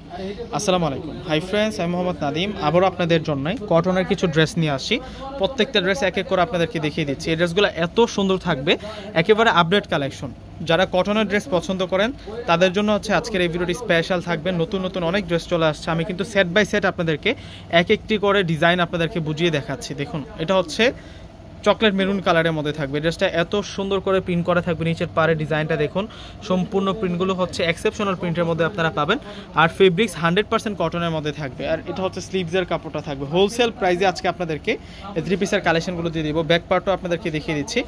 আসসালামু আলাইকুম। Hi friends, আমি মোহাম্মদ নাদিম। আবারও আপনাদের জন্য কটনের কিছু ড্রেস নিয়ে আসি। প্রত্যেকটা ড্রেস এক এক করে আপনাদেরকে দেখিয়ে দিচ্ছি। এই ড্রেসগুলো এত সুন্দর থাকবে, একেবারে আপডেট কালেকশন। যারা কটনের ড্রেস পছন্দ করেন তাদের জন্য হচ্ছে আজকের এই ভিডিওটি স্পেশাল থাকবে। নতুন নতুন অনেক ড্রেস চলে আসছে। আমি কিন্তু সেট বাই সেট আপনাদেরকে এক একটি করে ডিজাইন আপনাদেরকে বুঝিয়ে দেখাচ্ছি। দেখুন, এটা হচ্ছে চকলেট মেরুন কালারের মধ্যে থাকবে। ড্রেসটা এত সুন্দর করে প্রিন্ট করা থাকবে। নিচের পাড়ে ডিজাইনটা দেখুন, সম্পূর্ণ প্রিন্টগুলো হচ্ছে এক্সেপশনাল প্রিন্টের মধ্যে আপনারা পাবেন। আর ফেব্রিক্স 100% কটনের মধ্যে থাকবে। আর এটা হচ্ছে স্লিভসের কাপড়টা থাকবে। হোলসেল প্রাইসে আজকে আপনাদেরকে এই 3 পিসের কালেকশনগুলো দিয়ে দিব। ব্যাক পার্টও আপনাদেরকে দেখিয়ে দিচ্ছি,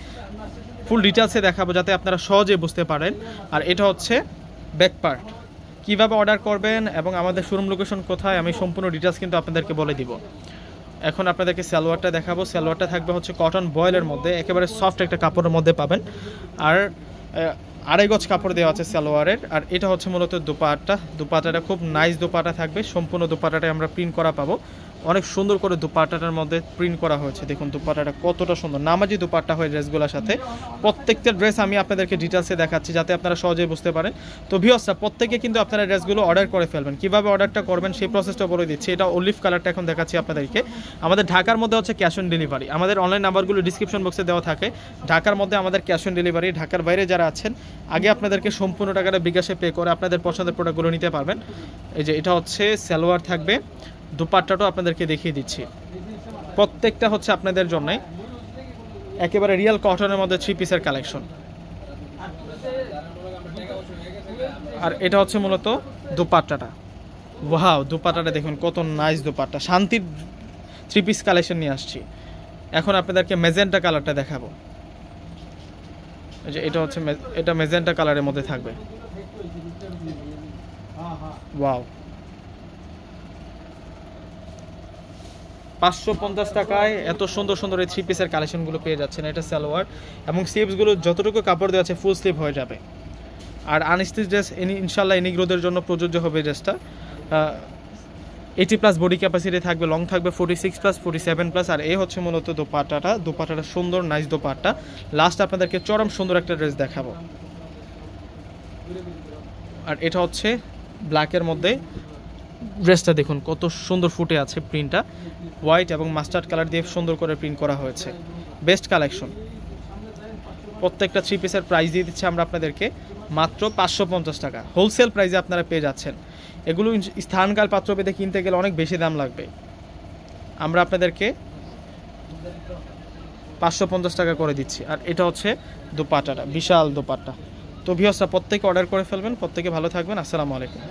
ফুল ডিটেলসে দেখাবো যাতে আপনারা সহজে বুঝতে পারেন। আর এটা হচ্ছে ব্যাক পার্ট। কীভাবে অর্ডার করবেন এবং আমাদের শোরুম লোকেশন কোথায়, আমি সম্পূর্ণ ডিটেলস কিন্তু আপনাদেরকে বলে দিব। এখন আপনাদেরকে সালোয়ারটা দেখাবো। সালোয়ারটা থাকবে হচ্ছে কটন বয়েলের মধ্যে, একেবারে সফট একটা কাপড়ের মধ্যে পাবেন। আর 2.5 গজ কাপড় দেওয়া আছে সালোয়ারের। আর এটা হচ্ছে মূলত দুপাট্টাটা খুব নাইস দুপাট্টা থাকবে। সম্পূর্ণ দুপাট্টাটাই আমরা প্রিন্ট করা পাবো। অনেক সুন্দর করে দুপাট্টাটার মধ্যে প্রিন্ট করা হয়েছে। দেখুন দুপাট্টাটা কতটা সুন্দর, নামাজি দুপাট্টা হয় ড্রেসগুলোর সাথে। প্রত্যেকটা ড্রেস আমি আপনাদেরকে ডিটেলসে দেখাচ্ছি যাতে আপনারা সহজেই বুঝতে পারেন। তো ভিউয়ার্সরা, প্রত্যেকে কিন্তু আপনারা ড্রেসগুলো অর্ডার করে ফেলবেন। কীভাবে অর্ডারটা করবেন সেই প্রসেসটা বলে দিচ্ছি। এটা অলিভ কালারটা এখন দেখাচ্ছি আপনাদেরকে। আমাদের ঢাকার মধ্যে হচ্ছে ক্যাশ অন ডেলিভারি। আমাদের অনলাইন নাম্বারগুলো ডিসক্রিপশন বক্সে দেওয়া থাকে। ঢাকার মধ্যে আমাদের ক্যাশ অন ডেলিভারি। ঢাকার বাইরে যারা আছেন আগে আপনাদেরকে সম্পূর্ণ টাকাটা বিকাশে পে করে আপনাদের পছন্দের প্রোডাক্টগুলো নিতে পারবেন। এই যে এটা হচ্ছে সালোয়ার থাকবে, দুপাট্টাটাও আপনাদেরকে দেখিয়ে দিচ্ছি। প্রত্যেকটা হচ্ছে আপনাদের জন্য একেবারে রিয়েল কটনের মধ্যে 3 পিসের কালেকশন। আর এটা হচ্ছে মূলত দুপাট্টাটা। ওয়াও, দুপাট্টাটা দেখুন কত নাইস দুপাট্টা। শান্তির 3 পিস কালেকশন নিয়ে আসছি। এখন আপনাদেরকে মেজেন্টা কালারটা দেখাবো। এই যে এটা হচ্ছে এটা মেজেন্টা কালারের মধ্যে থাকবে। ওয়াও, 550 টাকায় এত সুন্দর সুন্দর এই 3 পিসের কালেকশনগুলো পেয়ে যাচ্ছেন। এটা সালোয়ার এবং স্লিভসগুলো যতটুকু কাপড় দেওয়া আছে ফুল স্লিভ হয়ে যাবে। আর আনস্টিচ ড্রেস ইনশাল্লাহ এনিগ্রোদের জন্য প্রযোজ্য হবে। ড্রেসটা 80+ বডি ক্যাপাসিটি থাকবে, লং থাকবে 46+, 47+। আর এই হচ্ছে মূলত দুপাট্টাটা সুন্দর নাইস দুপাট্টা। লাস্ট আপনাদেরকে চরম সুন্দর একটা ড্রেস দেখাবো। আর এটা হচ্ছে ব্ল্যাকের মধ্যে। ড্রেসটা দেখুন কত সুন্দর ফুটে আছে প্রিন্টটা। হোয়াইট এবং মাস্টার্ড কালার দিয়ে সুন্দর করে প্রিন্ট করা হয়েছে। Best collection. প্রত্যেকটা 3 পিসের প্রাইস দিয়ে দিচ্ছি আমরা আপনাদেরকে মাত্র 550 টাকা। হোলসেল প্রাইসে আপনারা পেয়ে যাচ্ছেন। এগুলো স্থানকাল পাত্রভেদে কিনতে গেলে অনেক বেশি দাম লাগবে। আমরা আপনাদেরকে 550 টাকা করে দিচ্ছি। আর এটা হচ্ছে দুপাট্টাটা, বিশাল দুপাট্টা। তো ভিউয়ার্সরা, প্রত্যেকে অর্ডার করে ফেলবেন। প্রত্যেকে ভালো থাকবেন। আসসালামু আলাইকুম।